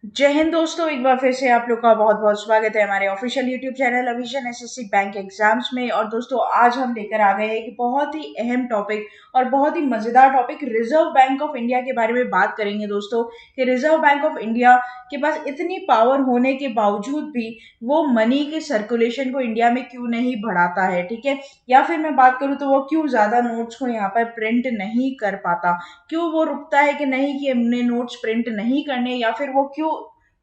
जय हिंद दोस्तों, एक बार फिर से आप लोग का बहुत बहुत स्वागत है हमारे ऑफिशियल यूट्यूब चैनल अविजन एसएससी बैंक एग्जाम्स में। और दोस्तों आज हम लेकर आ गए हैं कि बहुत ही अहम टॉपिक और बहुत ही मजेदार topic reserve Bank of India के बारे में बात करेंगे दोस्तों। कि रिजर्व बैंक ऑफ इंडिया के पास इतनी पावर होने के बावजूद भी वो मनी के सर्कुलेशन को इंडिया में क्यों नहीं बढ़ाता है, ठीक है। या फिर मैं बात करूँ तो वो क्यों ज्यादा नोट्स को यहाँ पर प्रिंट नहीं कर पाता, क्यों वो रुकता है कि नहीं कि हमने नोट्स प्रिंट नहीं करने, या फिर वो क्यों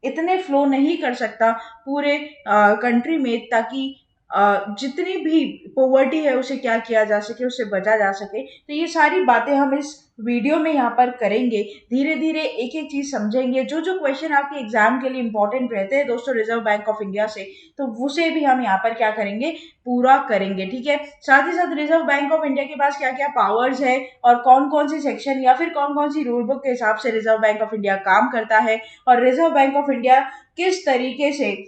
इतने फ्लो नहीं कर सकता पूरे कंट्री में, ताकि जितनी भी पॉवर्टी है उसे क्या किया जा सके, उससे बचा जा सके। तो ये सारी बातें हम इस वीडियो में यहाँ पर करेंगे। धीरे धीरे एक एक चीज समझेंगे। जो जो क्वेश्चन आपके एग्जाम के लिए इंपॉर्टेंट रहते हैं दोस्तों रिजर्व बैंक ऑफ इंडिया से, तो उसे भी हम यहाँ पर क्या करेंगे, पूरा करेंगे, ठीक है। साथ ही साथ रिजर्व बैंक ऑफ इंडिया के पास क्या क्या पावर्स है और कौन कौन सी सेक्शन या फिर कौन कौन सी रूल बुक के हिसाब से रिजर्व बैंक ऑफ इंडिया काम करता है, और रिजर्व बैंक ऑफ इंडिया किस तरीके से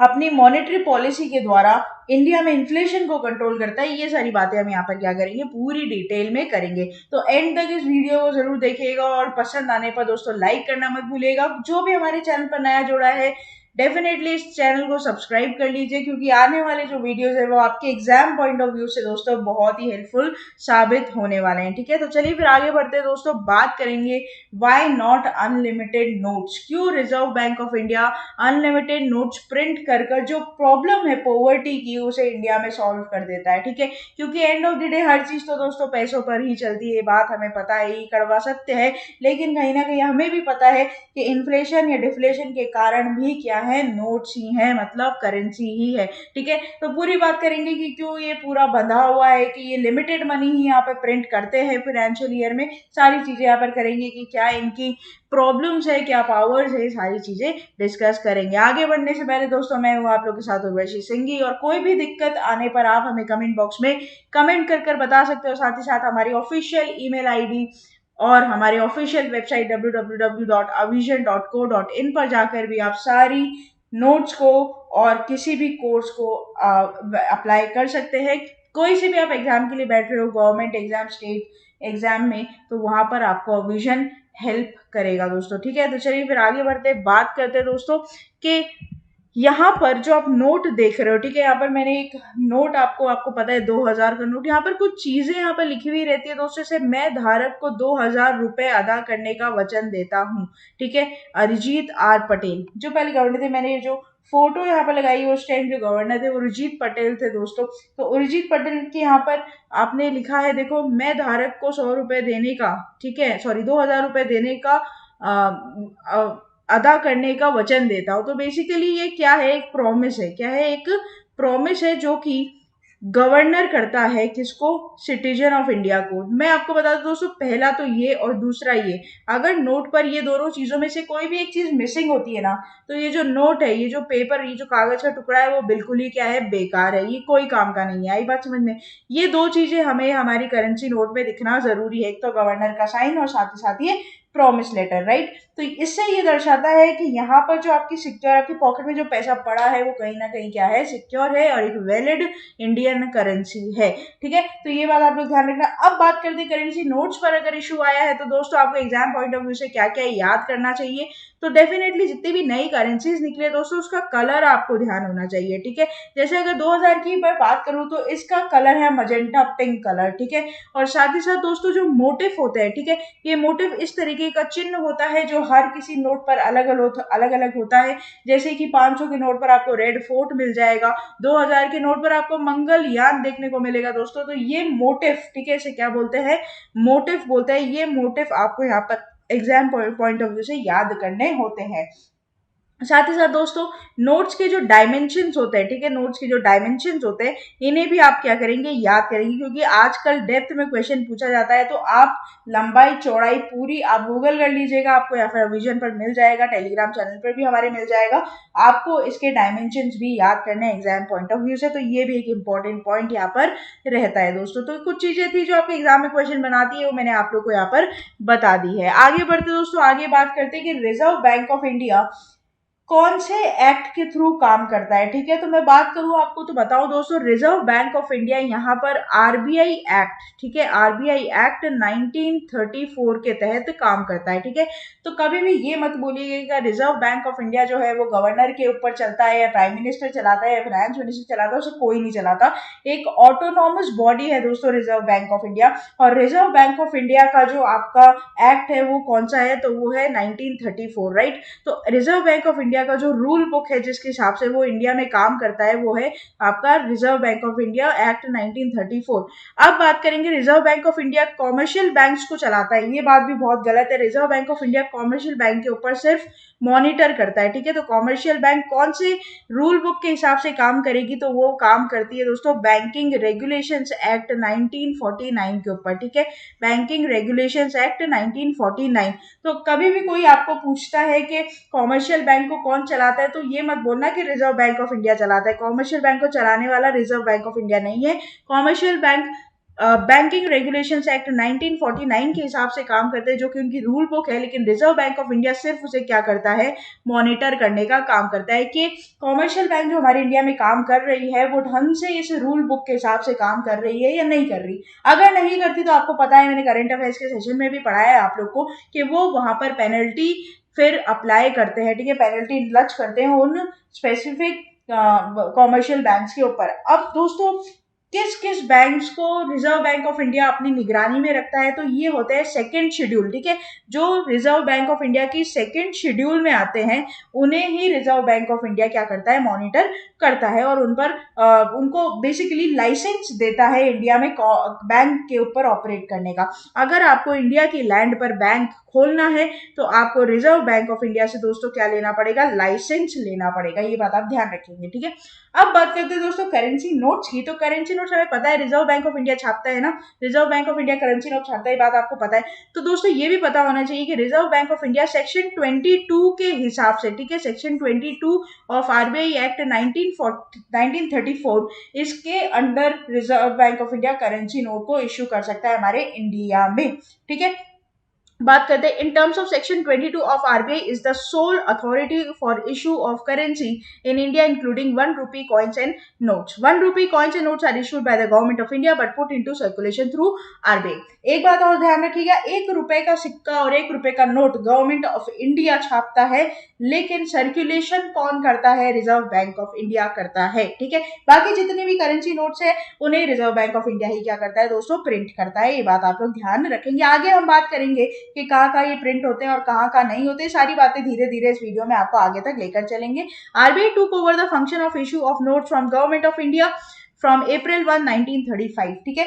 अपनी मॉनेटरी पॉलिसी के द्वारा इंडिया में इन्फ्लेशन को कंट्रोल करता है, ये सारी बातें हम यहाँ पर क्या करेंगे, पूरी डिटेल में करेंगे। तो एंड तक इस वीडियो को जरूर देखिएगा और पसंद आने पर दोस्तों लाइक करना मत भूलिएगा। जो भी हमारे चैनल पर नया जुड़ा है डेफिनेटली इस चैनल को सब्सक्राइब कर लीजिए, क्योंकि आने वाले जो वीडियोस है वो आपके एग्जाम पॉइंट ऑफ व्यू से दोस्तों बहुत ही हेल्पफुल साबित होने वाले हैं, ठीक है। तो चलिए फिर आगे बढ़ते हैं दोस्तों, बात करेंगे व्हाई नॉट अनलिमिटेड नोट्स, क्यों reserve Bank of India unlimited notes print कर कर जो प्रॉब्लम है पॉवर्टी की उसे इंडिया में सॉल्व कर देता है, ठीक है। क्योंकि एंड ऑफ द डे हर चीज तो दोस्तों पैसों पर ही चलती है, बात हमें पता है, ये कड़वा सत्य है। लेकिन कहीं ना कहीं हमें भी पता है कि इन्फ्लेशन या डिफ्लेशन के कारण भी क्या है, नोट्स ही है, मतलब करेंसी ही है, ठीक है। तो पूरी बात करेंगे कि क्यों ये पूरा बंधा हुआ है, कि ये लिमिटेड मनी ही यहाँ पे प्रिंट करते हैं फाइनेंशियल ईयर में। सारी चीजें यहाँ पर करेंगे कि क्या इनकी प्रॉब्लम्स है, क्या पावर्स है, सारी चीजें डिस्कस करेंगे। आगे बढ़ने से पहले दोस्तों मैं हूँ आप लोग के साथ उर्वशी सिंघी, और कोई भी दिक्कत आने पर आप हमें कमेंट बॉक्स में कमेंट कर कर बता सकते हो। साथ ही साथ हमारी ऑफिशियल ईमेल आईडी और हमारी ऑफिशियल वेबसाइट www.avision.co.in पर जाकर भी आप सारी नोट्स को और किसी भी कोर्स को अप्लाई कर सकते हैं। कोई से भी आप एग्जाम के लिए बैठ रहे हो, गवर्नमेंट एग्जाम, स्टेट एग्जाम में, तो वहां पर आपको विजन हेल्प करेगा दोस्तों, ठीक है। तो चलिए फिर आगे बढ़ते बात करते हैं दोस्तों कि यहाँ पर जो आप नोट देख रहे हो, ठीक है, यहाँ पर मैंने एक नोट आपको पता है 2000 का नोट, यहाँ पर कुछ चीजें यहाँ पर लिखी हुई रहती है दोस्तों, से मैं धारक को 2000 रुपए अदा करने का वचन देता हूँ, ठीक है। अरिजीत आर पटेल जो पहले गवर्नर थे, मैंने जो फोटो यहाँ पर लगाई है उस टाइम जो गवर्नर थे वो उर्जित पटेल थे दोस्तों। तो उर्जित पटेल की यहाँ पर आपने लिखा है, देखो, मैं धारक को 100 रुपए देने का, ठीक है, सॉरी 2000 रुपए देने का अदा करने का वचन देता हूं। तो बेसिकली ये क्या है, एक प्रॉमिस है, क्या है, एक प्रॉमिस है जो कि गवर्नर करता है किसको, सिटीजन ऑफ इंडिया को। मैं आपको बता दूं दोस्तों, पहला तो ये और दूसरा ये, अगर नोट पर ये दोनों चीजों में से कोई भी एक चीज मिसिंग होती है ना, तो ये जो नोट है, ये जो पेपर, ये जो कागज का टुकड़ा है, वो बिल्कुल ही क्या है, बेकार है, ये कोई काम का नहीं है। आई बात समझ में। ये दो चीजें हमें हमारी करेंसी नोट में दिखना जरूरी है, एक तो गवर्नर का साइन और साथ ही साथ ये प्रॉमिस लेटर, राइट। तो इससे ये दर्शाता है कि यहाँ पर जो आपकी सिक्योर, आपकी पॉकेट में जो पैसा पड़ा है वो कहीं ना कहीं क्या है, सिक्योर है और एक वैलिड इंडियन करेंसी है, ठीक है। तो ये बात आप लोग ध्यान रखना। अब बात करते हैं करेंसी नोट्स पर अगर इशू आया है तो दोस्तों आपको एग्जाम पॉइंट ऑफ व्यू से क्या क्या याद करना चाहिए। तो डेफिनेटली जितनी भी नई करेंसीज निकले दोस्तों उसका कलर आपको ध्यान होना चाहिए, ठीक है। जैसे अगर 2000 की मैं बात करूं तो इसका कलर है मजेंटा पिंक कलर, ठीक है। और साथ ही साथ दोस्तों जो मोटिव होते हैं, ठीक है, ये मोटिव इस तरीके का चिन्ह होता है जो हर किसी नोट पर अलग अलग होता है। जैसे कि 500 के नोट पर आपको रेड फोर्ट मिल जाएगा, 2000 के नोट पर आपको मंगलयान देखने को मिलेगा दोस्तों। तो ये मोटिव, ठीक है, इसे क्या बोलते हैं, मोटिव बोलते हैं। ये मोटिव आपको यहाँ पर एग्जाम पॉइंट ऑफ व्यू से याद करने होते हैं। साथ ही साथ दोस्तों नोट्स के जो डायमेंशंस होते हैं, ठीक है, नोट्स के जो डायमेंशंस होते हैं इन्हें भी आप क्या करेंगे, याद करेंगे, क्योंकि आजकल डेप्थ में क्वेश्चन पूछा जाता है। तो आप लंबाई चौड़ाई पूरी आप गूगल कर लीजिएगा, आपको या फिर विजन पर मिल जाएगा, टेलीग्राम चैनल पर भी हमारे मिल जाएगा। आपको इसके डायमेंशंस भी याद करने एग्जाम पॉइंट ऑफ व्यू से, तो ये भी एक इंपॉर्टेंट पॉइंट यहाँ पर रहता है दोस्तों। तो कुछ चीजें थी जो आपके एग्जाम में क्वेश्चन बनाती है, वो मैंने आप लोग को यहाँ पर बता दी है। आगे बढ़ते दोस्तों, आगे बात करते हैं कि रिजर्व बैंक ऑफ इंडिया कौन से एक्ट के थ्रू काम करता है, ठीक है। तो मैं बात करूं आपको तो बताओ दोस्तों, रिजर्व बैंक ऑफ इंडिया यहाँ पर आरबीआई एक्ट, ठीक है, आरबीआई एक्ट 1934 के तहत काम करता है, ठीक है। तो कभी भी ये मत बोलिएगा रिजर्व बैंक ऑफ इंडिया जो है वो गवर्नर के ऊपर चलता है या प्राइम मिनिस्टर चलाता है या फाइनेंस मिनिस्टर चलाता है, उसे कोई नहीं चलाता। एक ऑटोनॉमस बॉडी है दोस्तों रिजर्व बैंक ऑफ इंडिया। और रिजर्व बैंक ऑफ इंडिया का जो आपका एक्ट है वो कौन सा है, तो वो है 1934, राइट। तो रिजर्व बैंक ऑफ इंडिया का जो रूल बुक है जिसके हिसाब से वो इंडिया में काम करता है वो है आपका reserve Bank of India act 1934। अब बात करेंगे, reserve Bank of India commercial banks को चलाता है, ये बात भी बहुत गलत है। Reserve Bank of India commercial bank के ऊपर सिर्फ मॉनिटर करता है, ठीक है। तो कॉमर्शियल बैंक कौन से रूल बुक के हिसाब से काम करेगी, तो वो काम करती है दोस्तों बैंकिंग रेगुलेशंस एक्ट 1949 के ऊपर, ठीक है। Banking regulations act 1949। तो कभी भी कोई आपको पूछता है कि कॉमर्शियल बैंक को कौन चलाता है, तो ये मत बोलना कि रिजर्व बैंक ऑफ इंडिया चलाता है। कॉमर्शियल बैंक को चलाने वाला रिजर्व बैंक ऑफ इंडिया नहीं है। Commercial bank banking regulations act 1949 के हिसाब से काम करते हैं, जो कि उनकी रूल बुक है। लेकिन रिजर्व बैंक ऑफ इंडिया सिर्फ उसे क्या करता है, मॉनिटर करने का काम करता है कि कॉमर्शियल बैंक जो हमारे इंडिया में काम कर रही है वो ढंग से इस रूल बुक के हिसाब से काम कर रही है या नहीं कर रही। अगर नहीं करती तो आपको पता है, मैंने करंट अफेयर्स के सेशन में भी पढ़ाया है आप लोग को, कि वो वहां पर पेनल्टी फिर अप्लाई करते हैं, ठीक है, पेनल्टी लच करते हैं उन स्पेसिफिक कॉमर्शियल बैंक्स के ऊपर। अब दोस्तों किस किस बैंक्स को रिजर्व बैंक ऑफ इंडिया अपनी निगरानी में रखता है, तो ये होते हैं सेकंड शेड्यूल, ठीक है। जो रिजर्व बैंक ऑफ इंडिया की सेकंड शेड्यूल में आते हैं उन्हें ही रिजर्व बैंक ऑफ इंडिया क्या करता है, मॉनिटर करता है और उन पर उनको बेसिकली लाइसेंस देता है इंडिया में बैंक के ऊपर ऑपरेट करने का। अगर आपको इंडिया की लैंड पर बैंक खोलना है तो आपको रिजर्व बैंक ऑफ इंडिया से दोस्तों क्या लेना पड़ेगा, लाइसेंस लेना पड़ेगा। ये बात आप ध्यान रखेंगे, ठीक है। अब बात करते हैं दोस्तों करेंसी नोट्स की। तो करेंसी नोट्स हमें पता है रिजर्व बैंक ऑफ इंडिया छापता है ना, Reserve Bank of India currency note छापता है, ये बात आपको पता है। तो दोस्तों ये भी पता होना चाहिए कि reserve Bank of India section 22 के हिसाब से, ठीक है, सेक्शन 22 ऑफ आरबीआई एक्ट 1934, इसके under reserve Bank of India currency note को इश्यू कर सकता है हमारे इंडिया में, ठीक है। बात करते हैं in terms of section 22 of RBI is the soul authority for issue of currency in India including 1 rupee coins and notes. 1 rupee coins and notes are issued by the government of India but put into circulation through RBI. एक बात और ध्यान रखिएगा, 1 रुपए का सिक्का और 1 रुपए का नोट गवर्नमेंट ऑफ इंडिया छापता है, लेकिन सर्कुलेशन कौन करता है, रिजर्व बैंक ऑफ इंडिया करता है, ठीक है। बाकी जितने भी करेंसी नोट्स है उन्हें रिजर्व बैंक ऑफ इंडिया ही क्या करता है दोस्तों, प्रिंट करता है। ये बात आप लोग ध्यान रखेंगे। आगे हम बात करेंगे कि कहाँ ये प्रिंट होते हैं और कहाँ नहीं होते। सारी बातें धीरे धीरे इस वीडियो में आपको आगे तक लेकर चलेंगे। RBI took over the function of issue of notes from government of India from April 1, 1935, ठीक है।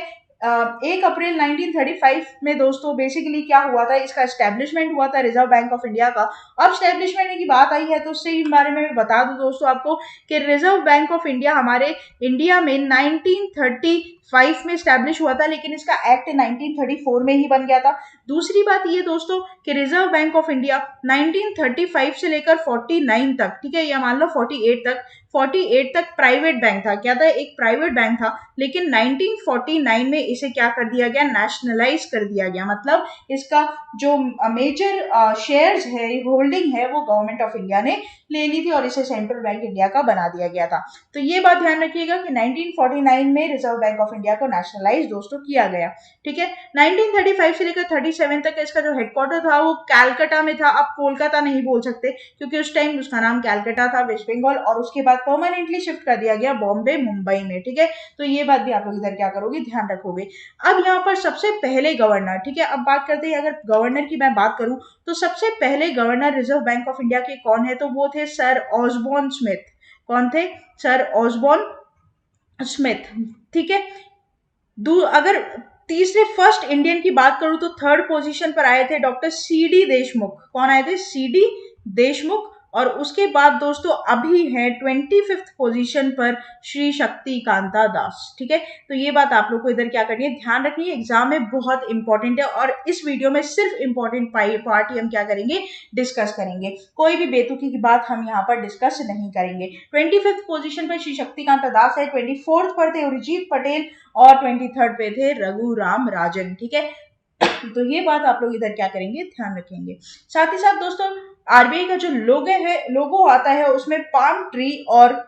1 अप्रैल 1935 में दोस्तों बेसिकली क्या हुआ था, इसका एस्टेब्लिशमेंट हुआ था रिजर्व बैंक ऑफ इंडिया का। अब एस्टेब्लिशमेंट की बात आई है तो उससे बारे में बता दूं दोस्तों आपको कि रिजर्व बैंक ऑफ इंडिया हमारे इंडिया में 1935 में स्टैब्लिश हुआ था, लेकिन इसका एक्ट 1934 में ही बन गया था। दूसरी बात ये दोस्तों कि रिजर्व बैंक ऑफ इंडिया 1935 से लेकर 49 तक, ठीक है, या मान लो 48 तक प्राइवेट बैंक था। क्या था, एक प्राइवेट बैंक था, लेकिन 1949 में इसे क्या कर दिया गया, नेशनलाइज कर दिया गया। मतलब इसका जो मेजर शेयर्स है, होल्डिंग है, वो गवर्नमेंट ऑफ इंडिया ने ले ली थी और इसे सेंट्रल बैंक इंडिया का बना दिया गया था। तो ये बात ध्यान रखिएगा कि 1949 में रिजर्व बैंक ऑफ इंडिया को नेशनलाइज दोस्तों किया गया, ठीक है। 1935 से लेकर 37 तक इसका जो हेडक्वार्टर था वो कैलकाटा में था। अब कोलकाता नहीं बोल सकते क्योंकि उस टाइम उसका नाम कैलकाटा था, वेस्ट बंगाल, और उसके बाद परमानेंटली शिफ्ट कर दिया गया बॉम्बे, मुंबई में, ठीक है। तो ये बात भी आप लोग इधर क्या करोगे, ध्यान रखोगे। अब यहाँ पर सबसे पहले गवर्नर, ठीक है, अब बात करते हैं, अगर गवर्नर की मैं बात करूं तो सबसे पहले governor reserve Bank of India के कौन है, तो वो थे सर ऑसबॉर्न स्मिथ। कौन थे, सर ऑसबॉर्न स्मिथ, ठीक है। अगर तीसरे फर्स्ट इंडियन की बात करूं तो थर्ड पोजीशन पर आए थे डॉक्टर सीडी देशमुख। कौन आए थे, सीडी देशमुख। और उसके बाद दोस्तों अभी है 25th पोजीशन पर श्री शक्ति कांता दास, ठीक है। तो ये बात आप लोग को इधर क्या करनी है, ध्यान रखनी है, एग्जाम में बहुत इंपॉर्टेंट है और इस वीडियो में सिर्फ इंपॉर्टेंट पार्ट ही हम क्या करेंगे, डिस्कस करेंगे। कोई भी बेतुकी की बात हम यहाँ पर डिस्कस नहीं करेंगे। 25th पोजीशन पर श्री शक्ति कांता दास है, 24th पर थे उर्जित पटेल और 23rd पे थे रघुराम राजन, ठीक है। तो ये बात आप लोग इधर क्या करेंगे, ध्यान रखेंगे। साथ ही साथ दोस्तों आरबीआई का जो लोगो आता है उसमें पाम ट्री और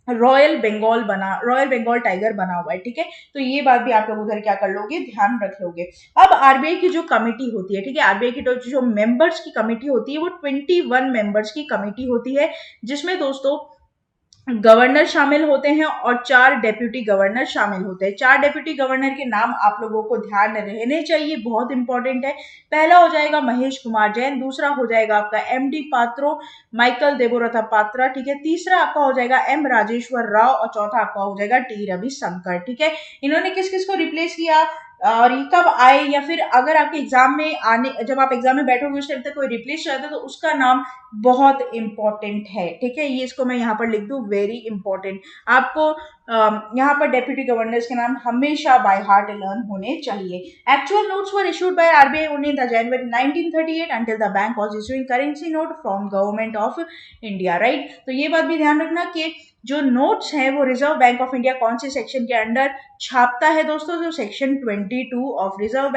रॉयल बंगाल टाइगर बना हुआ है, ठीक है। तो ये बात भी आप लोग उधर क्या कर लोगे, ध्यान रख लोगे। अब आरबीआई की जो कमिटी होती है, ठीक है, आरबीआई की जो मेंबर्स की कमिटी होती है वो 21 मेंबर्स की कमिटी होती है, जिसमें दोस्तों गवर्नर शामिल होते हैं और 4 डेप्यूटी गवर्नर शामिल होते हैं। 4 डेप्यूटी गवर्नर के नाम आप लोगों को ध्यान में रहने चाहिए, बहुत इंपॉर्टेंट है। पहला हो जाएगा महेश कुमार जैन, दूसरा हो जाएगा आपका एमडी पात्रो, माइकल देबोरथा पात्रा, ठीक है, तीसरा आपका हो जाएगा एम राजेश्वर राव और चौथा आपका हो जाएगा टी रविशंकर, ठीक है। इन्होंने किस किस को रिप्लेस किया और ये कब आए, या फिर अगर आपके एग्जाम में आने, जब आप एग्जाम में बैठोगे उस टाइम तक कोई रिप्लेस रहता है तो उसका नाम बहुत इंपॉर्टेंट है, ठीक है। ये इसको मैं यहाँ पर लिख दूं, वेरी इंपॉर्टेंट। आपको यहाँ पर डेप्यूटी गवर्नर्स के नाम हमेशा बाय हार्ट लर्न होने चाहिए। Actual notes were issued by RBI only in the January 1938 until the bank was issuing currency note from government of India, right. तो ये बात भी ध्यान रखना कि जो नोट्स हैं वो रिजर्व बैंक ऑफ इंडिया कौन से सेक्शन के अंडर छापता है दोस्तों, जो section 22 of Reserve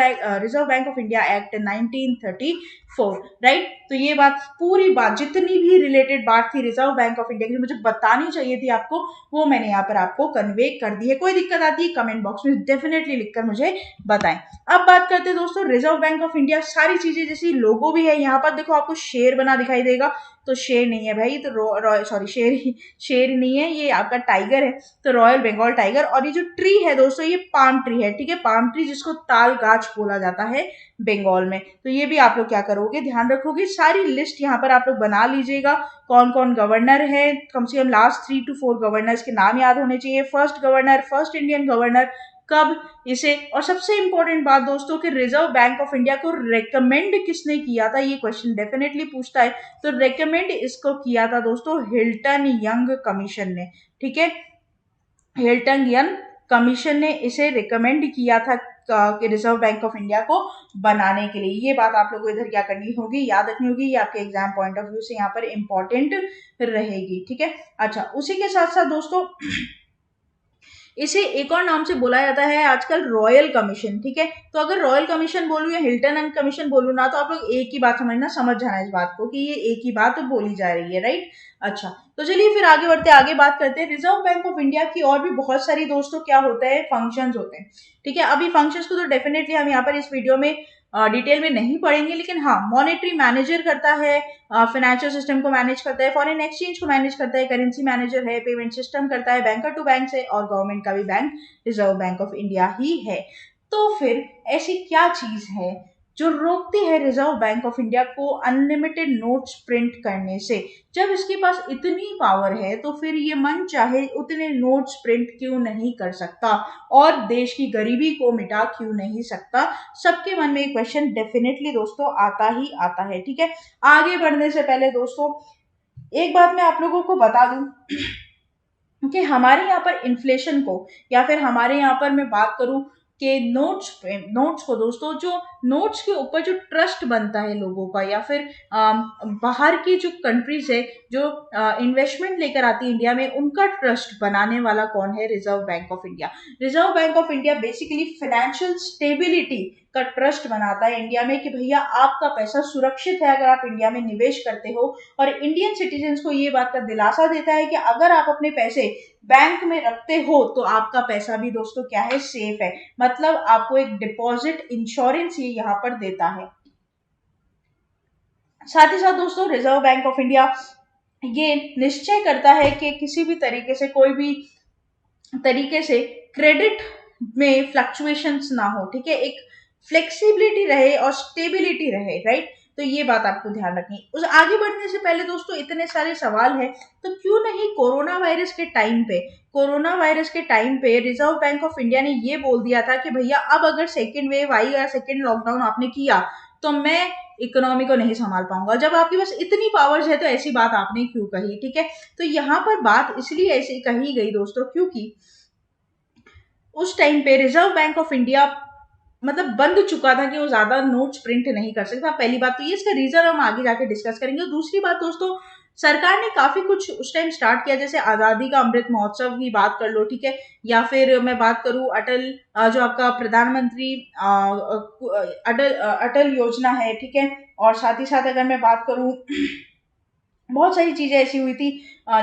Bank of India act 1934, right. तो ये बात, पूरी बात, जितनी भी रिलेटेड बात थी रिजर्व बैंक ऑफ इंडिया की मुझे बतानी चाहिए थी आपको, वो मैंने यहाँ पर आपको कन्वे कर दी है। कोई दिक्कत आती है कमेंट बॉक्स में डेफिनेटली लिखकर मुझे बताएं। अब बात करते हैं दोस्तों रिजर्व बैंक ऑफ इंडिया, सारी चीजें जैसी लोगो भी है, यहाँ पर देखो आपको शेर बना दिखाई देगा, तो शेर नहीं है भाई, तो सॉरी शेर नहीं है, ये आपका टाइगर है, तो रॉयल बंगाल टाइगर। और ये जो ट्री है दोस्तों ये पाम ट्री है, ठीक है, पाम ट्री जिसको ताल गाछ बोला जाता है बंगाल में। तो ये भी आप लोग क्या करोगे, ध्यान रखोगे। सारी लिस्ट यहाँ पर आप लोग बना लीजिएगा, कौन कौन गवर्नर है, कम से कम लास्ट 3 to 4 गवर्नर्स के नाम याद होने चाहिए। First governor, first Indian governor कब, इसे। और सबसे इंपॉर्टेंट बात दोस्तों कि रिजर्व बैंक ऑफ इंडिया को रेकमेंड किसने किया था, ये क्वेश्चन डेफिनेटली पूछता है। तो रेकमेंड इसको किया था दोस्तों हिल्टन यंग कमीशन ने, ठीक है, हिल्टन यंग कमीशन ने इसे रिकमेंड किया था कि रिजर्व बैंक ऑफ इंडिया को बनाने के लिए। ये बात आप लोगों को इधर क्या करनी होगी, याद रखनी होगी, ये आपके एग्जाम पॉइंट ऑफ व्यू से यहाँ पर इंपॉर्टेंट रहेगी, ठीक है। अच्छा, उसी के साथ साथ दोस्तों इसे एक और नाम से बोला जाता है आजकल रॉयल कमीशन, ठीक है। तो अगर रॉयल कमीशन बोलूं या हिल्टन एंड कमीशन बोलूं ना, तो आप लोग एक ही बात समझना, समझ जाना इस बात को कि ये एक ही बात बोली जा रही है, राइट। अच्छा, तो चलिए फिर आगे बढ़ते, आगे बात करते हैं रिजर्व बैंक ऑफ इंडिया की। और भी बहुत सारी दोस्तों क्या होता है, फंक्शंस होते हैं, ठीक है। अभी फंक्शंस को तो डेफिनेटली हम यहाँ पर इस वीडियो में डिटेल में नहीं पढ़ेंगे, लेकिन हाँ, मॉनेटरी मैनेजर करता है, फाइनेंशियल सिस्टम को मैनेज करता है, फॉरेन एक्सचेंज को मैनेज करता है, करेंसी मैनेजर है, पेमेंट सिस्टम करता है, बैंकर टू बैंक से, और गवर्नमेंट का भी bank Reserve Bank of India ही है। तो फिर ऐसी क्या चीज है जो रोकती है रिजर्व बैंक ऑफ इंडिया को अनलिमिटेड नोट्स प्रिंट करने से? जब इसके पास इतनी पावर है तो फिर ये मन चाहे उतने नोट्स प्रिंट क्यों नहीं कर सकता और देश की गरीबी को मिटा क्यों नहीं सकता? सबके मन में एक क्वेश्चन डेफिनेटली दोस्तों आता ही आता है, ठीक है। आगे बढ़ने से पहले दोस्तों एक बात मैं आप लोगों को बता दूं कि हमारे यहाँ पर इन्फ्लेशन को, या फिर हमारे यहाँ पर मैं बात करूं कि नोट्स को दोस्तों, जो नोट्स के ऊपर जो ट्रस्ट बनता है लोगों का, या फिर बाहर की जो कंट्रीज है जो इन्वेस्टमेंट लेकर आती है इंडिया में, उनका ट्रस्ट बनाने वाला कौन है? Reserve Bank of India. Reserve Bank of India basically financial stability का ट्रस्ट बनाता है इंडिया में कि भैया आपका पैसा सुरक्षित है अगर आप इंडिया में निवेश करते हो, और इंडियन सिटीजन्स को ये बात का दिलासा देता है कि अगर आप अपने पैसे बैंक में रखते हो तो आपका पैसा भी दोस्तों क्या है, सेफ है। मतलब आपको एक डिपॉजिट इंश्योरेंस ये यहाँ पर देता है। साथ ही साथ दोस्तों रिजर्व बैंक ऑफ इंडिया ये निश्चय करता है कि किसी भी तरीके से, कोई भी तरीके से क्रेडिट में फ्लक्चुएशंस ना हो, ठीक है, एक फ्लेक्सिबिलिटी रहे और स्टेबिलिटी रहे, राइट। तो ये बात आपको ध्यान रखनी। उस आगे बढ़ने से पहले दोस्तों इतने सारे सवाल हैं, तो क्यों नहीं कोरोना वायरस के टाइम पे रिजर्व बैंक ऑफ इंडिया ने ये बोल दिया था कि भैया अब अगर सेकेंड वेव आई या सेकेंड लॉकडाउन आपने किया तो मैं इकोनॉमी को नहीं संभाल पाऊंगा। जब आपके पास इतनी पावर्स है तो ऐसी बात आपने क्यों कही, ठीक है। तो यहाँ पर बात इसलिए ऐसी कही गई दोस्तों क्योंकि उस टाइम पे रिजर्व बैंक ऑफ इंडिया मतलब बंद चुका था कि वो ज्यादा नोट्स प्रिंट नहीं कर सकता। पहली बात तो ये, इसका रीजन हम आगे जाके डिस्कस करेंगे। और दूसरी बात दोस्तों, सरकार ने काफी कुछ उस टाइम स्टार्ट किया, जैसे आजादी का अमृत महोत्सव की बात कर लो, ठीक है, या फिर मैं बात करूं अटल जो आपका प्रधानमंत्री अटल योजना है, ठीक है, और साथ ही साथ अगर मैं बात करूं बहुत सारी चीजें ऐसी हुई थी,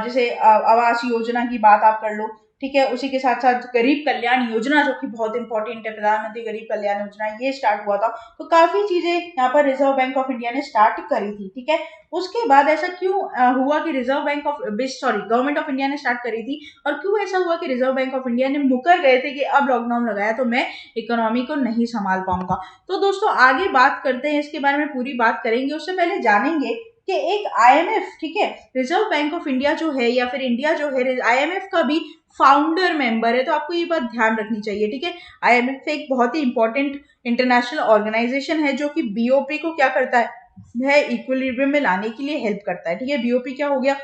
जैसे आवास योजना की बात आप कर लो, ठीक है, उसी के साथ साथ गरीब कल्याण योजना जो कि बहुत इंपॉर्टेंट है, प्रधानमंत्री गरीब कल्याण योजना, ये स्टार्ट हुआ था। तो काफी चीजें यहाँ पर रिजर्व बैंक ऑफ इंडिया ने स्टार्ट करी थी, ठीक है। उसके बाद ऐसा क्यों हुआ कि reserve Bank of sorry government of India ने स्टार्ट करी थी, और क्यों ऐसा हुआ कि रिजर्व बैंक ऑफ इंडिया ने मुकर गए थे कि अब लॉकडाउन लगाया तो मैं इकोनॉमी को नहीं संभाल पाऊंगा। तो दोस्तों आगे बात करते हैं, इसके बारे में पूरी बात करेंगे, उससे पहले जानेंगे कि एक आईएमएफ, ठीक है, रिजर्व बैंक ऑफ इंडिया जो है या फिर इंडिया जो है आईएमएफ का भी फाउंडर मेंबर है, तो आपको ये बात ध्यान रखनी चाहिए, ठीक है। आईएमएफ एक बहुत ही इंपॉर्टेंट इंटरनेशनल ऑर्गेनाइजेशन है जो कि बीओपी को क्या करता है, वह इक्विलिब्रियम में लाने के लिए हेल्प करता है, ठीक है। बीओपी क्या हो गया,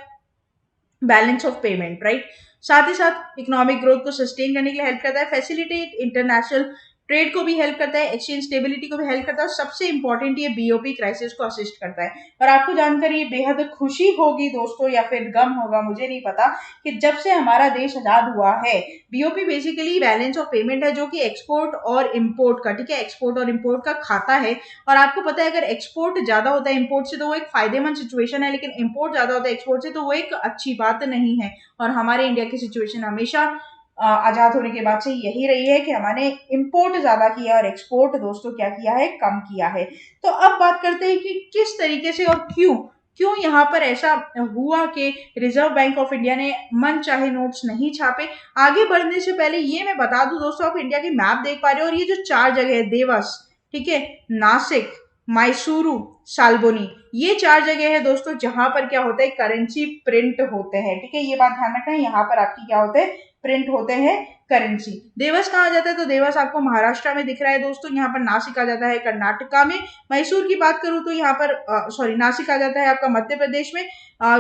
बैलेंस ऑफ पेमेंट, राइट। साथ ही साथ इकोनॉमिक ग्रोथ को सस्टेन करने के लिए हेल्प करता है, फैसिलिटेट इंटरनेशनल ट्रेड को भी हेल्प करता है, एक्सचेंज स्टेबिलिटी को भी हेल्प करता है, सबसे इंपॉर्टेंट ये बीओपी क्राइसिस को असिस्ट करता है। और आपको जानकर ये बेहद खुशी होगी दोस्तों, या फिर गम होगा मुझे नहीं पता, कि जब से हमारा देश आजाद हुआ है, BOP basically balance of payment है जो कि एक्सपोर्ट और इम्पोर्ट का, ठीक है, एक्सपोर्ट और इम्पोर्ट का खाता है। और आपको पता है अगर एक्सपोर्ट ज्यादा होता है इम्पोर्ट से तो वो एक फायदेमंद सिचुएशन है, लेकिन इम्पोर्ट ज्यादा होता है एक्सपोर्ट से तो वो एक अच्छी बात नहीं है। और हमारे इंडिया की सिचुएशन हमेशा आजाद होने के बाद से यही रही है कि हमारे इंपोर्ट ज्यादा किया और एक्सपोर्ट दोस्तों क्या किया है, कम किया है। तो अब बात करते हैं कि किस तरीके से और क्यों क्यों यहाँ पर ऐसा हुआ कि रिजर्व बैंक ऑफ इंडिया ने मन चाहे नोट्स नहीं छापे। आगे बढ़ने से पहले ये मैं बता दूं दोस्तों, आप इंडिया की मैप देख पा रहे हो, और ये जो चार जगह है, देवस, ठीक है, नासिक, मैसूरू, साल्बोनी, ये चार जगह है दोस्तों जहां पर क्या होता है, करेंसी प्रिंट होते हैं, ठीक है। ये बात ध्यान रखना है, यहाँ पर आपकी क्या होते हैं, प्रिंट होते हैं करेंसी। देवस कहाँ आ जाता है, तो देवस आपको महाराष्ट्र में दिख रहा है दोस्तों। यहाँ पर नासिक आ जाता है कर्नाटका में। मैसूर की बात करूँ तो यहाँ पर सॉरी नासिक आ जाता है आपका मध्य प्रदेश में।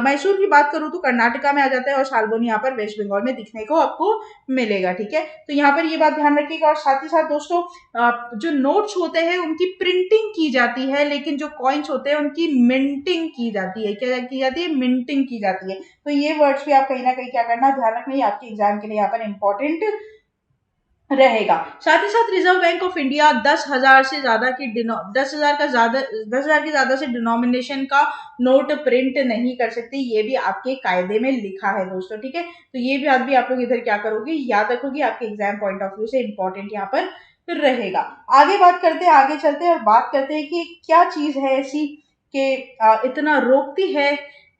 मैसूर की बात करूँ तो कर्नाटका में आ जाता है, और साल्बोनी यहाँ पर वेस्ट बंगाल में दिखने को आपको मिलेगा, ठीक है। तो यहाँ पर ये बात ध्यान रखिएगा। और साथ ही साथ दोस्तों जो नोट्स होते हैं उनकी प्रिंटिंग की जाती है, लेकिन जो कॉइन्स होते हैं उनकी मिंटिंग की जाती है। क्या की जाती है, मिंटिंग की जाती है। तो ये वर्ड्स भी आप कहीं ना कहीं क्या करना, ध्यान रखना, ये आपके एग्जाम के लिए यहाँ पर इंपॉर्टेंट रहेगा। साथ ही साथ रिजर्व बैंक ऑफ इंडिया 10,000 से ज्यादा की 10,000 के ज्यादा से डिनोमिनेशन का नोट प्रिंट नहीं कर सकती, ये भी आपके कायदे में लिखा है दोस्तों, ठीक है। तो ये बात भी आप लोग इधर क्या करोगे, याद रखोगे, आपके एग्जाम पॉइंट ऑफ व्यू से इंपॉर्टेंट यहाँ पर रहेगा। आगे बात करते हैं, आगे चलते हैं और बात करते हैं कि क्या चीज है ऐसी कि इतना रोकती है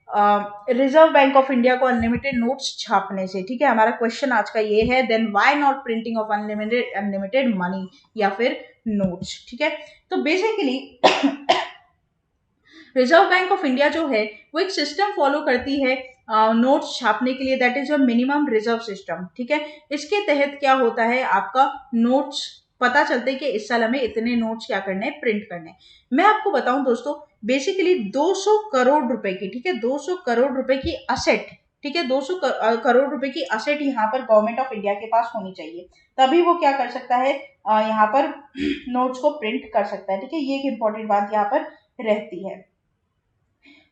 रिजर्व बैंक ऑफ इंडिया को अनलिमिटेड नोट्स छापने से, ठीक है। हमारा क्वेश्चन आज का ये है, then why not printing of unlimited money या फिर नोट्स, ठीक है। तो basically Reserve Bank of India जो है वो एक सिस्टम फॉलो करती है नोट्स छापने के लिए, that is your minimum reserve system, ठीक है। इसके तहत क्या होता है, आपका नोट्स पता चलते हैं कि इस साल हमें इतने नोट्स क्या करने हैं, प्रिंट करने हैं। मैं आपको बताऊं दोस्तों, बेसिकली 200 करोड़ रुपए की, ठीक है, 200 करोड़ रुपए की असेट, ठीक है, 200 करोड़ रुपए की असेट यहाँ पर गवर्नमेंट ऑफ इंडिया के पास होनी चाहिए, तभी वो क्या कर सकता है, यहाँ पर नोट्स को प्रिंट कर सकता है, ठीक है। ये एक इंपॉर्टेंट बात यहाँ पर रहती है।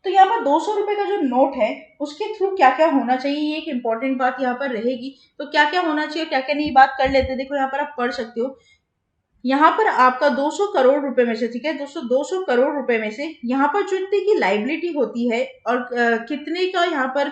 तो यहाँ पर 200 रुपए का जो नोट है उसके थ्रू क्या क्या होना चाहिए, ये एक इंपॉर्टेंट बात यहाँ पर रहेगी। तो क्या क्या होना चाहिए, क्या क्या नहीं, बात कर लेते हैं। देखो यहाँ पर आप पढ़ सकते हो, यहाँ पर आपका 200 करोड़ रुपए में से, ठीक है दोस्तों, 200 करोड़ रुपए में से यहाँ पर जो इतनी की लाइबिलिटी होती है और कितने का यहाँ पर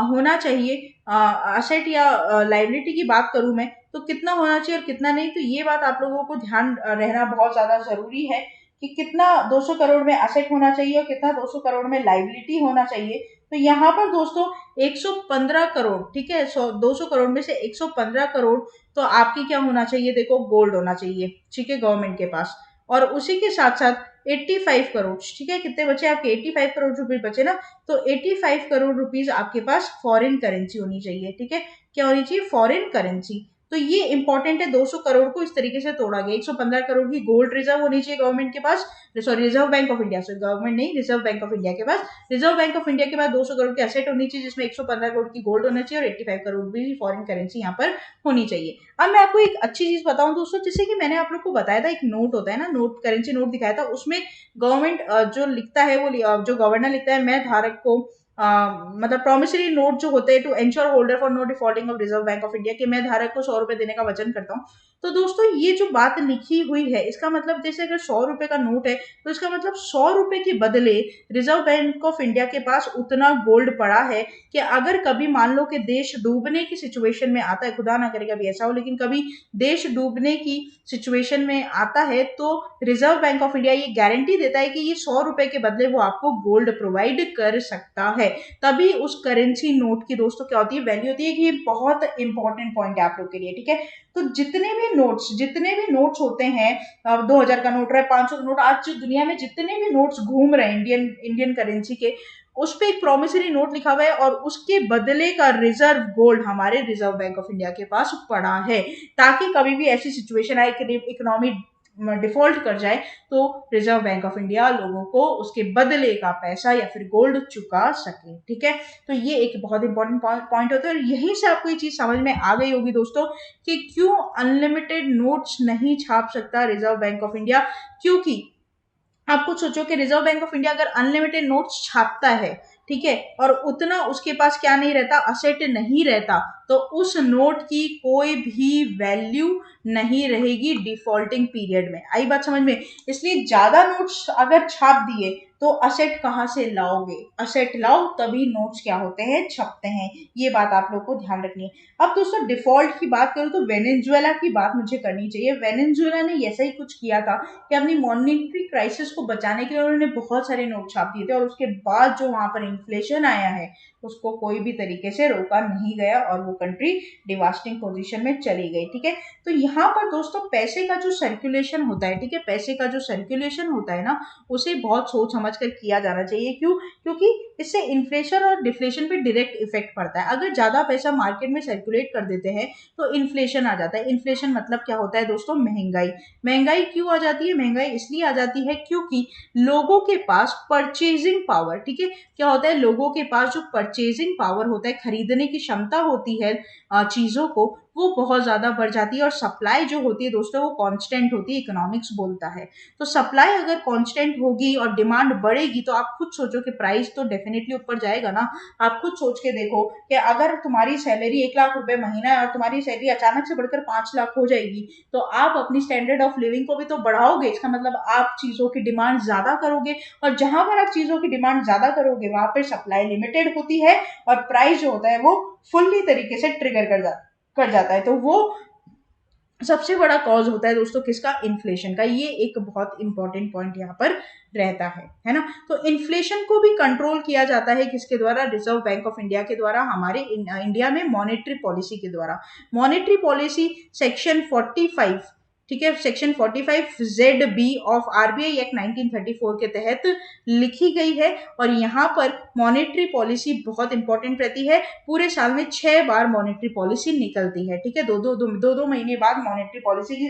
होना चाहिए असेट या लाइबिलिटी की बात करूं मैं, तो कितना होना चाहिए और कितना नहीं, तो ये बात आप लोगों को ध्यान रहना बहुत ज्यादा जरूरी है कि कितना 200 करोड़ में असेट होना चाहिए और कितना 200 करोड़ में लाइबिलिटी होना चाहिए। तो यहाँ पर दोस्तों 115 करोड़, ठीक है, 200 करोड़ में से 115 करोड़ तो आपकी क्या होना चाहिए, देखो गोल्ड होना चाहिए, ठीक है, गवर्नमेंट के पास। और उसी के साथ साथ 85 करोड़, ठीक है, कितने बचे आपके, 85 करोड़ रुपए बचे ना, तो 85 करोड़ रुपीज आपके पास फॉरेन करेंसी होनी चाहिए, ठीक है। क्या होनी चाहिए, फॉरेन करेंसी। तो ये इंपॉर्टेंट है, 200 करोड़ को इस तरीके से तोड़ा गया। 115 करोड़ की गोल्ड रिजर्व होनी चाहिए गवर्नमेंट के पास, sorry Reserve Bank of India, sorry government नहीं, रिजर्व बैंक ऑफ इंडिया के पास। रिजर्व बैंक ऑफ इंडिया के पास 200 करोड़ की एसेट होनी चाहिए, जिसमें 115 करोड़ की गोल्ड होना चाहिए और 85 करोड़ भी फॉरेन करेंसी यहाँ पर होनी चाहिए। अब मैं आपको एक अच्छी चीज बताऊं दोस्तों, जैसे कि मैंने आप लोग को बताया था, एक नोट होता है ना, नोट करेंसी नोट दिखाया था, उसमें गवर्नमेंट जो लिखता है वो जो गवर्नर लिखता है, मैं धारक को मतलब प्रॉमिसरी नोट जो होते हैं to ensure holder for no defaulting of Reserve Bank of India, कि मैं धारक को 100 रुपए देने का वचन करता हूँ। तो दोस्तों ये जो बात लिखी हुई है, इसका मतलब जैसे अगर 100 रुपए का नोट है तो इसका मतलब 100 रुपए के बदले रिजर्व बैंक ऑफ इंडिया के पास उतना गोल्ड पड़ा है कि अगर कभी मान लो कि देश डूबने की सिचुएशन में आता है, खुदा ना करे कभी ऐसा हो, लेकिन कभी देश डूबने की सिचुएशन में आता है तो रिजर्व बैंक ऑफ इंडिया ये गारंटी देता है कि ये 100 रुपए के बदले वो आपको गोल्ड प्रोवाइड कर सकता है। तभी उस करेंसी नोट की दोस्तों क्या होती है, वैल्यू होती है। कि ये बहुत इंपॉर्टेंट पॉइंट है आप लोग के लिए, ठीक है। तो जितने भी नोट्स होते हैं, 2000 का नोट रहे, 500 का नोट, आज जो दुनिया में जितने भी नोट्स घूम रहे हैं इंडियन करेंसी के, उस पे एक प्रोमिसरी नोट लिखा हुआ है और उसके बदले का रिजर्व गोल्ड हमारे रिजर्व बैंक ऑफ इंडिया के पास पड़ा है, ताकि कभी भी ऐसी सिचुएशन आए कि इकोनॉमी डिफॉल्ट कर जाए तो रिजर्व बैंक ऑफ इंडिया लोगों को उसके बदले का पैसा या फिर गोल्ड चुका सके, ठीक है। तो ये एक बहुत इंपॉर्टेंट पॉइंट होता है और यहीं से आपको ये चीज समझ में आ गई होगी दोस्तों कि क्यों अनलिमिटेड नोट्स नहीं छाप सकता रिजर्व बैंक ऑफ इंडिया। क्योंकि आप खुद सोचो कि रिजर्व बैंक ऑफ इंडिया अगर अनलिमिटेड नोट्स छापता है, ठीक है, और उतना उसके पास क्या नहीं रहता, असेट नहीं रहता, तो उस नोट की कोई भी वैल्यू नहीं रहेगी डिफॉल्टिंग पीरियड में। आई बात समझ में। इसलिए ज्यादा नोट्स अगर छाप दिए तो असेट कहाँ से लाओगे, असेट लाओ तभी नोट्स क्या होते हैं, छपते हैं। ये बात आप लोग को ध्यान रखनी है। अब दोस्तों डिफॉल्ट की बात करूं तो वेनेजुएला की बात मुझे करनी चाहिए। वेनेजुएला ने ऐसा ही कुछ किया था कि अपनी मॉनेटरी क्राइसिस को बचाने के लिए उन्होंने बहुत सारे नोट छाप दिए थे और उसके बाद जो वहां पर इन्फ्लेशन आया है उसको कोई भी तरीके से रोका नहीं गया और वो कंट्री डिवास्टिंग पोजीशन में चली गई, ठीक है। तो यहाँ पर दोस्तों पैसे का जो सर्कुलेशन होता है, ठीक है, पैसे का जो सर्कुलेशन होता है ना, उसे बहुत सोच समझ कर किया जाना चाहिए। क्यों? क्योंकि इससे इन्फ्लेशन और डिफ्लेशन पे डायरेक्ट इफेक्ट पड़ता है। अगर ज्यादा पैसा मार्केट में सर्कुलेट कर देते हैं तो इन्फ्लेशन आ जाता है। इन्फ्लेशन मतलब क्या होता है दोस्तों, महंगाई। महंगाई क्यों आ जाती है? महंगाई इसलिए आ जाती है क्योंकि लोगों के पास परचेजिंग पावर, ठीक है, क्या होता है, लोगों के पास जो परचेजिंग पावर होता है, खरीदने की क्षमता होती है चीजों को, वो बहुत ज्यादा बढ़ जाती है। और सप्लाई जो होती है दोस्तों वो कांस्टेंट होती है, इकोनॉमिक्स बोलता है। तो सप्लाई अगर कांस्टेंट होगी और डिमांड बढ़ेगी तो आप खुद सोचो कि प्राइस तो डेफिनेटली ऊपर जाएगा ना। आप खुद सोच के देखो कि अगर तुम्हारी सैलरी 1 लाख रुपए महीना है और तुम्हारी सैलरी अचानक से बढ़कर 5 लाख हो जाएगी तो आप अपनी स्टैंडर्ड ऑफ लिविंग को भी तो बढ़ाओगे। इसका मतलब आप चीजों की डिमांड ज्यादा करोगे और जहां पर आप चीजों की डिमांड ज्यादा करोगे वहां पर सप्लाई लिमिटेड होती है और प्राइस जो होता है वो फुल्ली तरीके से ट्रिगर कर जाता है। तो वो सबसे बड़ा कॉज होता है दोस्तों किसका, इन्फ्लेशन का। ये एक बहुत इंपॉर्टेंट पॉइंट यहाँ पर रहता है ना। तो इन्फ्लेशन को भी कंट्रोल किया जाता है किसके द्वारा, रिजर्व बैंक ऑफ इंडिया के द्वारा, हमारे इंडिया में मॉनेटरी पॉलिसी के द्वारा। मॉनेटरी पॉलिसी सेक्शन 45, ठीक है, section 45ZB of RBI act 1934 के तहत लिखी गई है। और यहाँ पर मॉनेटरी पॉलिसी बहुत इंपॉर्टेंट रहती है। पूरे साल में 6 बार मॉनेटरी पॉलिसी निकलती है, ठीक है। दो महीने बाद मॉनेटरी पॉलिसी की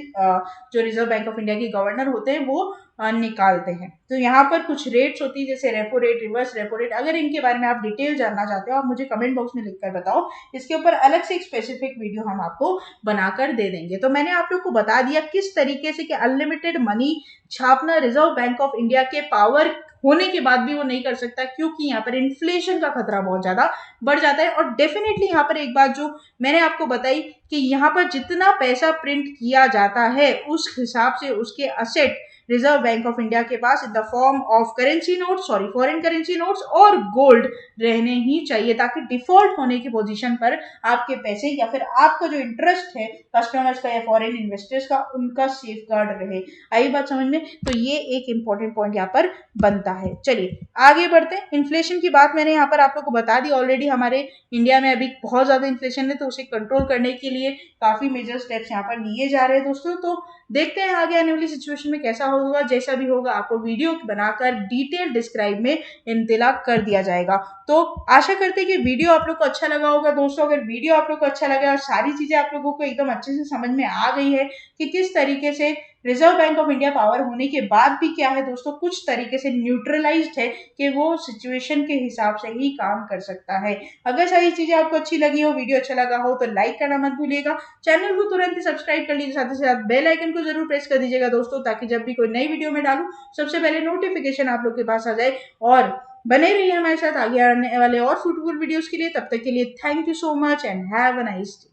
जो रिजर्व बैंक ऑफ इंडिया के गवर्नर होते हैं वो निकालते हैं। तो यहाँ पर कुछ रेट्स होती है जैसे repo rate, reverse repo rate. अगर इनके बारे में आप डिटेल जानना चाहते हो आप मुझे कमेंट बॉक्स में लिखकर बताओ, इसके ऊपर अलग से एक स्पेसिफिक वीडियो हम आपको बनाकर दे देंगे। तो मैंने आप लोग को बता दिया किस तरीके से कि अनलिमिटेड मनी छापना रिजर्व बैंक ऑफ इंडिया के पावर होने के बाद भी वो नहीं कर सकता, क्योंकि यहाँ पर इन्फ्लेशन का खतरा बहुत ज्यादा बढ़ जाता है। और डेफिनेटली यहाँ पर एक बात जो मैंने आपको बताई कि यहाँ पर जितना पैसा प्रिंट किया जाता है उस हिसाब से उसके asset Reserve Bank of India के पास in the form of currency notes, sorry foreign currency notes और गोल्ड रहने ही चाहिए, ताकि डिफॉल्ट होने की पोजीशन पर आपके पैसे या फिर आपका जो इंटरेस्ट है कस्टमर्स का या फॉरेन इन्वेस्टर्स का, उनका सेफ गार्ड रहे। आई बात समझ में। तो ये एक इंपॉर्टेंट पॉइंट यहाँ पर बनता है। चलिए आगे बढ़ते हैं। इन्फ्लेशन की बात मैंने यहाँ पर आप लोग को बता दी ऑलरेडी। हमारे इंडिया में अभी बहुत ज्यादा इन्फ्लेशन है तो उसे कंट्रोल करने के लिए काफी मेजर स्टेप्स यहाँ पर लिए जा रहे हैं दोस्तों। तो देखते हैं आगे आने वाली सिचुएशन में कैसा होगा। जैसा भी होगा आपको वीडियो बनाकर डिटेल डिस्क्राइब में इंतला कर दिया जाएगा। तो आशा करते हैं कि वीडियो आप लोग को अच्छा लगा होगा दोस्तों। अगर वीडियो आप लोग को अच्छा लगा और सारी चीजें आप लोगों को एकदम अच्छे से समझ में आ गई है कि किस तरीके से reserve Bank of India power होने के बाद भी क्या है दोस्तों, कुछ तरीके से न्यूट्रलाइज्ड है कि वो सिचुएशन के हिसाब से ही काम कर सकता है। अगर सारी चीजें आपको अच्छी लगी हो, वीडियो अच्छा लगा हो तो लाइक करना मत भूलिएगा। चैनल को तुरंत ही सब्सक्राइब कर लीजिए, साथ ही साथ बेल आइकन को जरूर प्रेस कर दीजिएगा दोस्तों, ताकि जब भी कोई नई वीडियो में डालूं सबसे पहले नोटिफिकेशन आप लोग के पास आ जाए और बने रहिए हमारे साथ आगे आने वाले और सूटेबल वीडियोस के लिए। तब तक के लिए thank you so much and have a nice day.